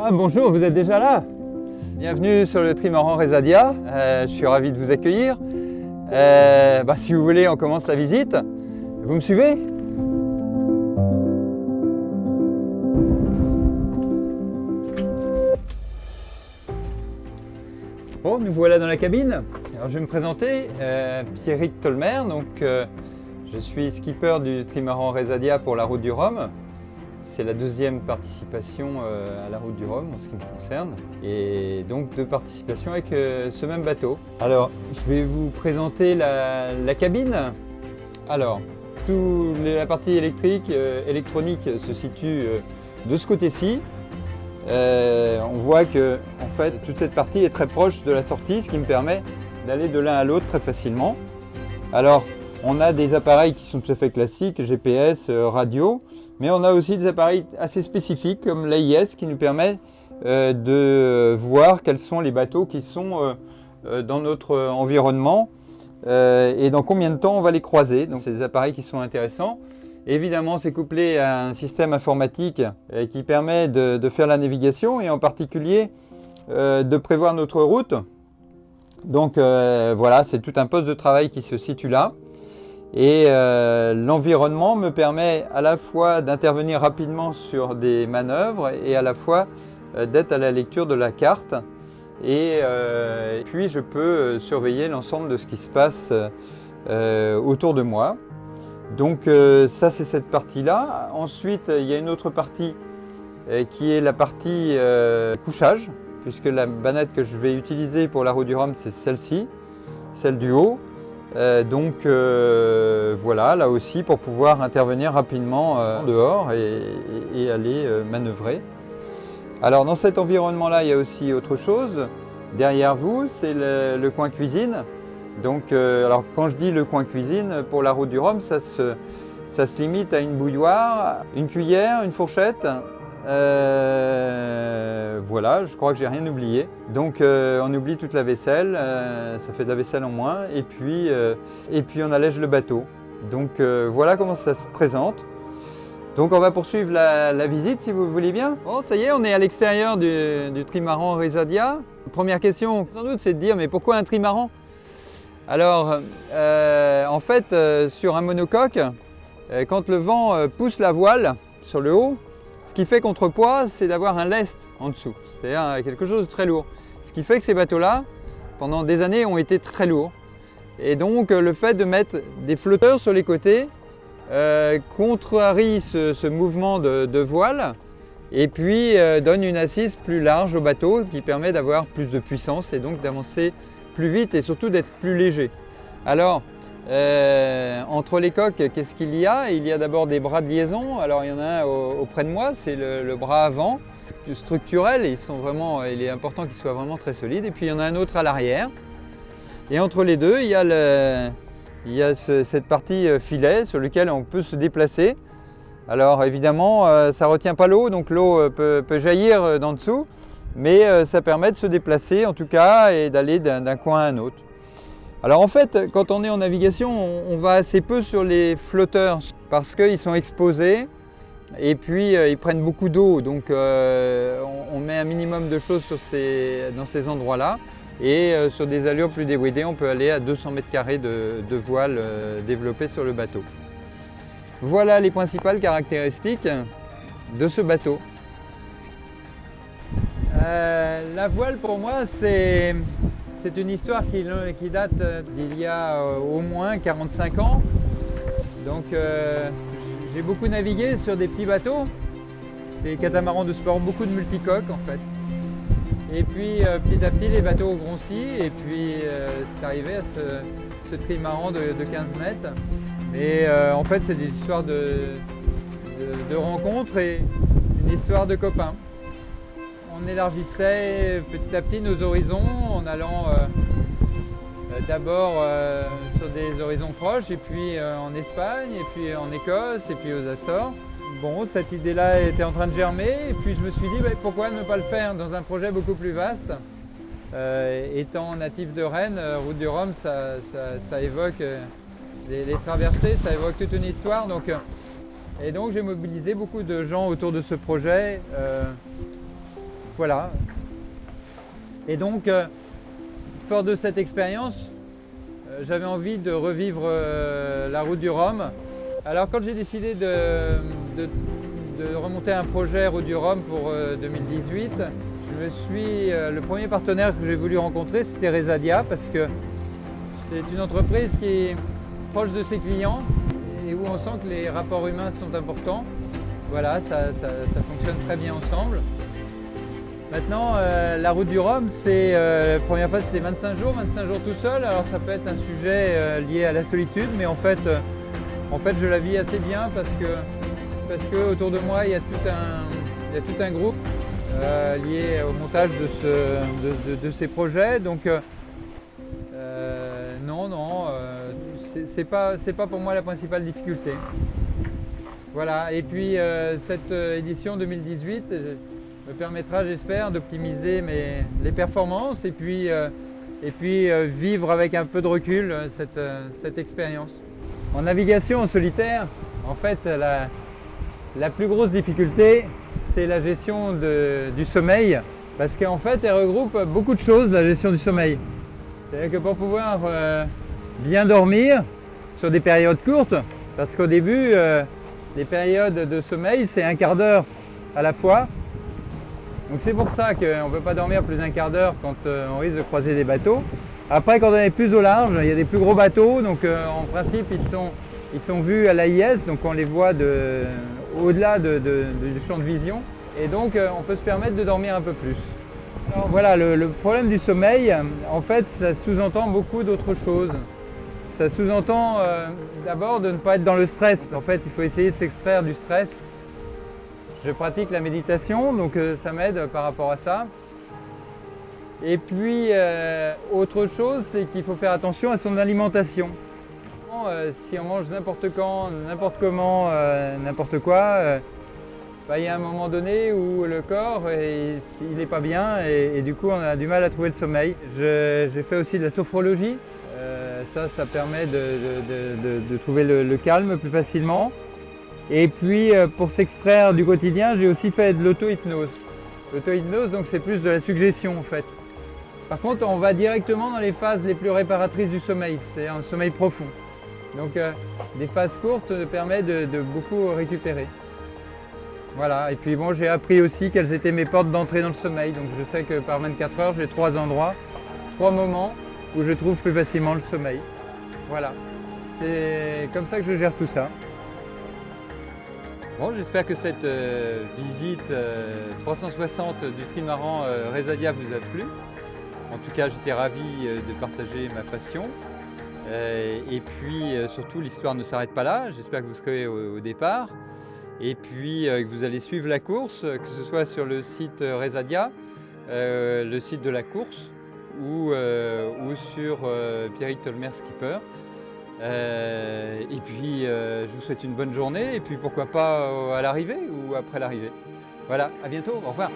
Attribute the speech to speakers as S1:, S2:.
S1: Ah bonjour, vous êtes déjà là? Bienvenue sur le trimaran Resadia, je suis ravi de vous accueillir. Si vous voulez, on commence la visite. Vous me suivez? Bon, nous voilà dans la cabine. Alors, je vais me présenter, Pierrick Tolmer, je suis skipper du trimaran Resadia pour la Route du Rhum. C'est la deuxième participation à la Route du Rhum en ce qui me concerne. Et donc deux participations avec ce même bateau. Alors, je vais vous présenter la cabine. Alors, la partie électronique se situe de ce côté-ci. On voit que en fait, toute cette partie est très proche de la sortie, ce qui me permet d'aller de l'un à l'autre très facilement. Alors, on a des appareils qui sont tout à fait classiques, GPS, radio, mais on a aussi des appareils assez spécifiques comme l'AIS qui nous permet de voir quels sont les bateaux qui sont dans notre environnement et dans combien de temps on va les croiser. Donc c'est des appareils qui sont intéressants. Évidemment, c'est couplé à un système informatique qui permet de faire la navigation et en particulier de prévoir notre route. Donc voilà, c'est tout un poste de travail qui se situe là. Et l'environnement me permet à la fois d'intervenir rapidement sur des manœuvres et à la fois d'être à la lecture de la carte. Et puis je peux surveiller l'ensemble de ce qui se passe autour de moi. Donc ça c'est cette partie-là. Ensuite il y a une autre partie qui est la partie couchage, puisque la banette que je vais utiliser pour la Route du Rhum c'est celle-ci, celle du haut. Voilà, là aussi pour pouvoir intervenir rapidement dehors et aller manœuvrer. Alors dans cet environnement-là, il y a aussi autre chose. Derrière vous, c'est le coin cuisine. Donc, alors quand je dis le coin cuisine, pour la Route du Rhum, ça se limite à une bouilloire, une cuillère, une fourchette. Voilà, je crois que j'ai rien oublié. Donc on oublie toute la vaisselle, ça fait de la vaisselle en moins, et puis on allège le bateau. Donc voilà comment ça se présente. Donc on va poursuivre la visite si vous voulez bien. Bon, ça y est, on est à l'extérieur du trimaran Resadia. Première question, sans doute, c'est de dire, mais pourquoi un trimaran? Alors, en fait, sur un monocoque, quand le vent pousse la voile sur le haut, ce qui fait contrepoids, c'est d'avoir un lest en dessous, c'est-à-dire quelque chose de très lourd. Ce qui fait que ces bateaux-là, pendant des années, ont été très lourds. Et donc, le fait de mettre des flotteurs sur les côtés contrarie ce mouvement de voile et puis donne une assise plus large au bateau qui permet d'avoir plus de puissance et donc d'avancer plus vite et surtout d'être plus léger. Alors, entre les coques, qu'est-ce qu'il y a? Il y a d'abord des bras de liaison. Alors il y en a un auprès de moi, c'est le bras avant, plus structurel, et il est important qu'il soit vraiment très solide. Et puis il y en a un autre à l'arrière. Et entre les deux, il y a cette partie filet sur lequel on peut se déplacer. Alors évidemment, ça ne retient pas l'eau, donc l'eau peut jaillir d'en dessous, mais ça permet de se déplacer en tout cas et d'aller d'un coin à un autre. Alors en fait, quand on est en navigation, on va assez peu sur les flotteurs parce qu'ils sont exposés et puis ils prennent beaucoup d'eau. Donc on met un minimum de choses dans ces endroits-là. Et sur des allures plus déwédées, on peut aller à 200 mètres carrés de voile développée sur le bateau. Voilà les principales caractéristiques de ce bateau. La voile pour moi, c'est une histoire qui date d'il y a au moins 45 ans. Donc j'ai beaucoup navigué sur des petits bateaux, des catamarans de sport, beaucoup de multicoques en fait. Et puis petit à petit les bateaux ont grossi et puis c'est arrivé à ce trimaran de 15 mètres. Et en fait c'est des histoires de rencontres et une histoire de copains. On élargissait petit à petit nos horizons en allant d'abord sur des horizons proches et puis en Espagne et puis en Écosse et puis aux Açores. Bon, cette idée-là était en train de germer et puis je me suis dit pourquoi ne pas le faire dans un projet beaucoup plus vaste. Étant natif de Rennes, Route du Rhum, ça évoque les traversées, ça évoque toute une histoire. Et donc j'ai mobilisé beaucoup de gens autour de ce projet. voilà. Et donc, fort de cette expérience, j'avais envie de revivre la route du Rhum. Alors quand j'ai décidé de remonter un projet Route du Rhum pour 2018, le premier partenaire que j'ai voulu rencontrer, c'était Resadia, parce que c'est une entreprise qui est proche de ses clients et où on sent que les rapports humains sont importants. Voilà, ça fonctionne très bien ensemble. Maintenant, la route du Rhum, la première fois c'était 25 jours tout seul. Alors ça peut être un sujet lié à la solitude, mais en fait je la vis assez bien parce que autour de moi il y a tout un groupe lié au montage de ces projets. Donc c'est pas pour moi la principale difficulté. Voilà, et puis cette édition 2018 me permettra, j'espère, d'optimiser les performances et puis vivre avec un peu de recul cette expérience. En navigation en solitaire, en fait, la plus grosse difficulté, c'est la gestion du sommeil, parce qu'en fait, elle regroupe beaucoup de choses, la gestion du sommeil. C'est-à-dire que pour pouvoir bien dormir sur des périodes courtes, parce qu'au début, les périodes de sommeil, c'est un quart d'heure à la fois. Donc c'est pour ça qu'on ne peut pas dormir plus d'un quart d'heure quand on risque de croiser des bateaux. Après, quand on est plus au large, il y a des plus gros bateaux, donc en principe ils sont vus à l'AIS, donc on les voit au-delà du champ de vision, et donc on peut se permettre de dormir un peu plus. Alors voilà, le problème du sommeil, en fait, ça sous-entend beaucoup d'autres choses. Ça sous-entend d'abord de ne pas être dans le stress. En fait, il faut essayer de s'extraire du stress. Je pratique la méditation, donc ça m'aide par rapport à ça. Et puis, autre chose, c'est qu'il faut faire attention à son alimentation. Si on mange n'importe quand, n'importe comment, n'importe quoi, il y a un moment donné où le corps il n'est pas bien et du coup on a du mal à trouver le sommeil. J'ai fait aussi de la sophrologie. Ça permet de trouver le calme plus facilement. Et puis pour s'extraire du quotidien, j'ai aussi fait de l'auto-hypnose. L'auto-hypnose, donc c'est plus de la suggestion en fait. Par contre, on va directement dans les phases les plus réparatrices du sommeil, c'est-à-dire un sommeil profond. Donc des phases courtes permettent de beaucoup récupérer. Voilà, et puis bon, j'ai appris aussi quelles étaient mes portes d'entrée dans le sommeil. Donc je sais que par 24 heures, j'ai 3 endroits, 3 moments où je trouve plus facilement le sommeil. Voilà, c'est comme ça que je gère tout ça. Bon, j'espère que cette visite 360 du trimaran Resadia vous a plu. En tout cas, j'étais ravi de partager ma passion. Et puis surtout, l'histoire ne s'arrête pas là. J'espère que vous serez au départ. Et puis que vous allez suivre la course, que ce soit sur le site Resadia, le site de la course, ou sur Pierrick Tolmer Skipper. Et puis je vous souhaite une bonne journée et puis pourquoi pas à l'arrivée ou après l'arrivée. Voilà, à bientôt, au revoir.